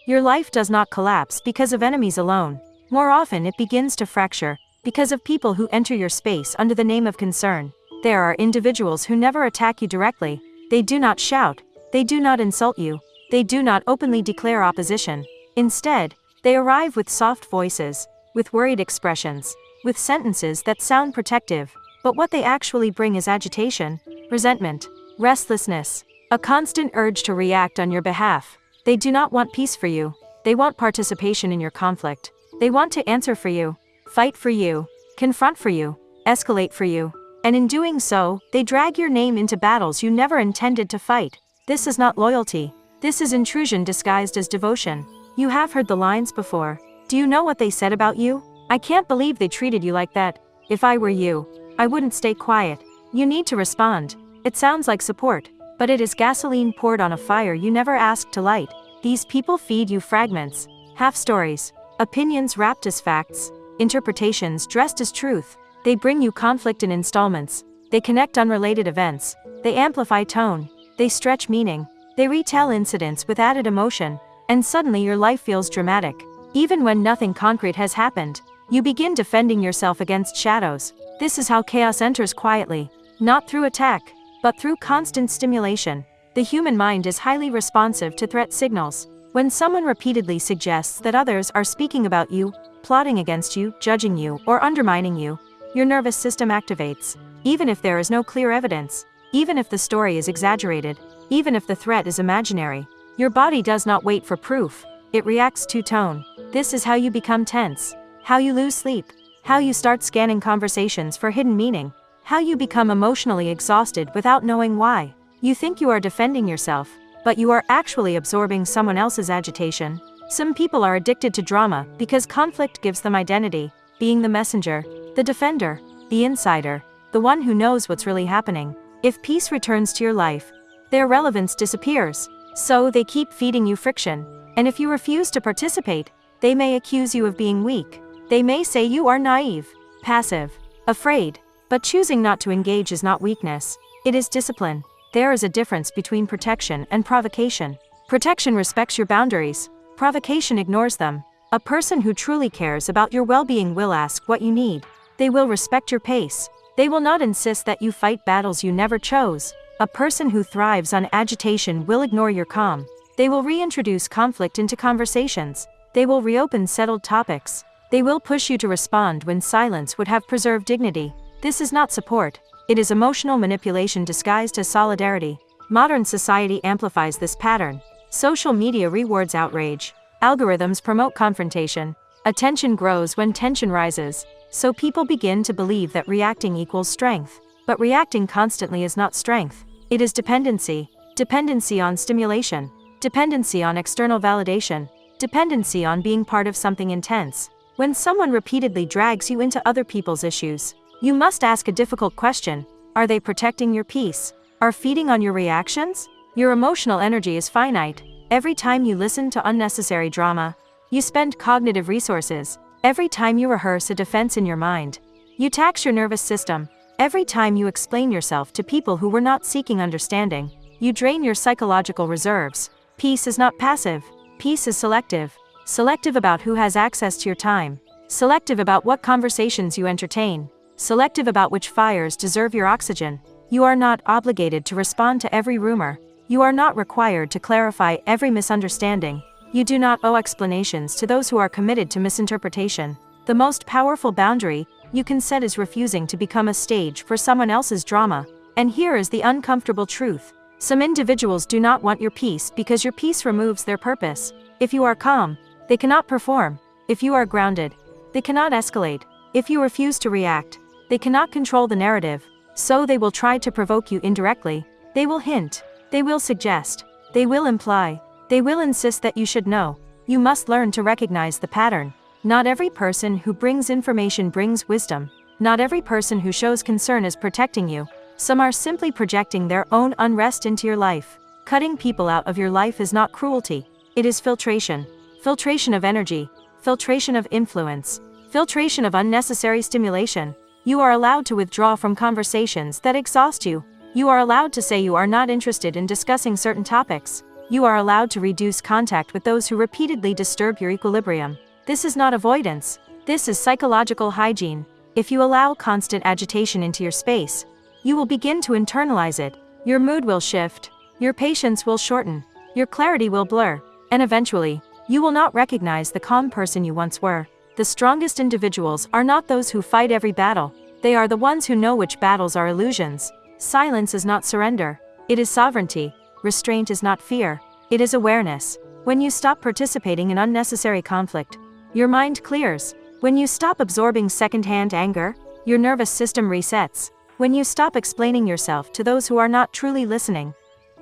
Your life does not collapse because of enemies alone. More often it begins to fracture, because of people who enter your space under the name of concern. There are individuals who never attack you directly. They do not shout. They do not insult you. They do not openly declare opposition. Instead, they arrive with soft voices, with worried expressions, with sentences that sound protective, but what they actually bring is agitation, resentment, restlessness, a constant urge to react on your behalf. They do not want peace for you. They want participation in your conflict. They want to answer for you, fight for you, confront for you, escalate for you. And in doing so, they drag your name into battles you never intended to fight. This is not loyalty. This is intrusion disguised as devotion. You have heard the lines before. Do you know what they said about you? I can't believe they treated you like that. If I were you, I wouldn't stay quiet. You need to respond. It sounds like support, but it is gasoline poured on a fire you never asked to light. These people feed you fragments, half-stories, opinions wrapped as facts, interpretations dressed as truth. They bring you conflict in installments. They connect unrelated events. They amplify tone. They stretch meaning. They retell incidents with added emotion. And suddenly your life feels dramatic. Even when nothing concrete has happened, you begin defending yourself against shadows. This is how chaos enters quietly. Not through attack, but through constant stimulation. The human mind is highly responsive to threat signals. When someone repeatedly suggests that others are speaking about you, plotting against you, judging you, or undermining you, your nervous system activates. Even if there is no clear evidence, even if the story is exaggerated, even if the threat is imaginary, your body does not wait for proof. It reacts to tone. This is how you become tense, how you lose sleep, how you start scanning conversations for hidden meaning, how you become emotionally exhausted without knowing why. You think you are defending yourself, but you are actually absorbing someone else's agitation. Some people are addicted to drama because conflict gives them identity, being the messenger, the defender, the insider, the one who knows what's really happening. If peace returns to your life, their relevance disappears. So they keep feeding you friction. And if you refuse to participate, they may accuse you of being weak. They may say you are naive, passive, afraid. But choosing not to engage is not weakness. It is discipline. There is a difference between protection and provocation. Protection respects your boundaries. Provocation ignores them. A person who truly cares about your well-being will ask what you need. They will respect your pace. They will not insist that you fight battles you never chose. A person who thrives on agitation will ignore your calm. They will reintroduce conflict into conversations. They will reopen settled topics. They will push you to respond when silence would have preserved dignity. This is not support. It is emotional manipulation disguised as solidarity. Modern society amplifies this pattern. Social media rewards outrage. Algorithms promote confrontation. Attention grows when tension rises. So people begin to believe that reacting equals strength. But reacting constantly is not strength. It is dependency. Dependency on stimulation. Dependency on external validation. Dependency on being part of something intense. When someone repeatedly drags you into other people's issues, you must ask a difficult question. Are they protecting your peace? Are feeding on your reactions? Your emotional energy is finite. Every time you listen to unnecessary drama, you spend cognitive resources. Every time you rehearse a defense in your mind, you tax your nervous system. Every time you explain yourself to people who were not seeking understanding, you drain your psychological reserves. Peace is not passive. Peace is selective. Selective about who has access to your time. Selective about what conversations you entertain. Selective about which fires deserve your oxygen. You are not obligated to respond to every rumor. You are not required to clarify every misunderstanding. You do not owe explanations to those who are committed to misinterpretation. The most powerful boundary you can set is refusing to become a stage for someone else's drama. And here is the uncomfortable truth. Some individuals do not want your peace because your peace removes their purpose. If you are calm, they cannot perform. If you are grounded, they cannot escalate. If you refuse to react, they cannot control the narrative. So they will try to provoke you indirectly. They will hint. They will suggest. They will imply. They will insist that you should know. You must learn to recognize the pattern. Not every person who brings information brings wisdom. Not every person who shows concern is protecting you. Some are simply projecting their own unrest into your life. Cutting people out of your life is not cruelty. It is filtration. Filtration of energy. Filtration of influence. Filtration of unnecessary stimulation. You are allowed to withdraw from conversations that exhaust you. You are allowed to say you are not interested in discussing certain topics. You are allowed to reduce contact with those who repeatedly disturb your equilibrium. This is not avoidance. This is psychological hygiene. If you allow constant agitation into your space, you will begin to internalize it. Your mood will shift. Your patience will shorten. Your clarity will blur. And eventually, you will not recognize the calm person you once were. The strongest individuals are not those who fight every battle. They are the ones who know which battles are illusions. Silence is not surrender. It is sovereignty. Restraint is not fear. It is awareness. When you stop participating in unnecessary conflict, your mind clears. When you stop absorbing second-hand anger, your nervous system resets. When you stop explaining yourself to those who are not truly listening,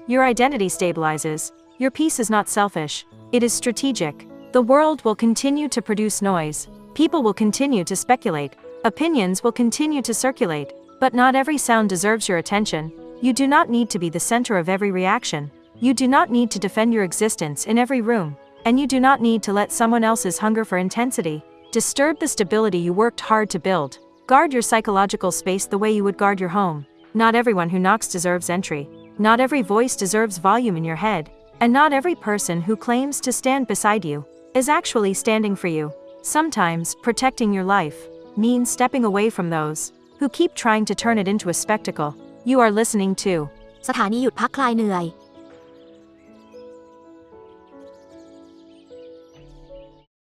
your identity stabilizes. Your peace is not selfish. It is strategic. The world will continue to produce noise. People will continue to speculate. Opinions will continue to circulate. But not every sound deserves your attention. You do not need to be the center of every reaction. You do not need to defend your existence in every room. And you do not need to let someone else's hunger for intensity disturb the stability you worked hard to build. Guard your psychological space the way you would guard your home. Not everyone who knocks deserves entry. Not every voice deserves volume in your head. And not every person who claims to stand beside you is actually standing for you. Sometimes, protecting your life means stepping away from those who keep trying to turn it into a spectacle. You are listening to สถานีหยุดพักคลายเหนื่อย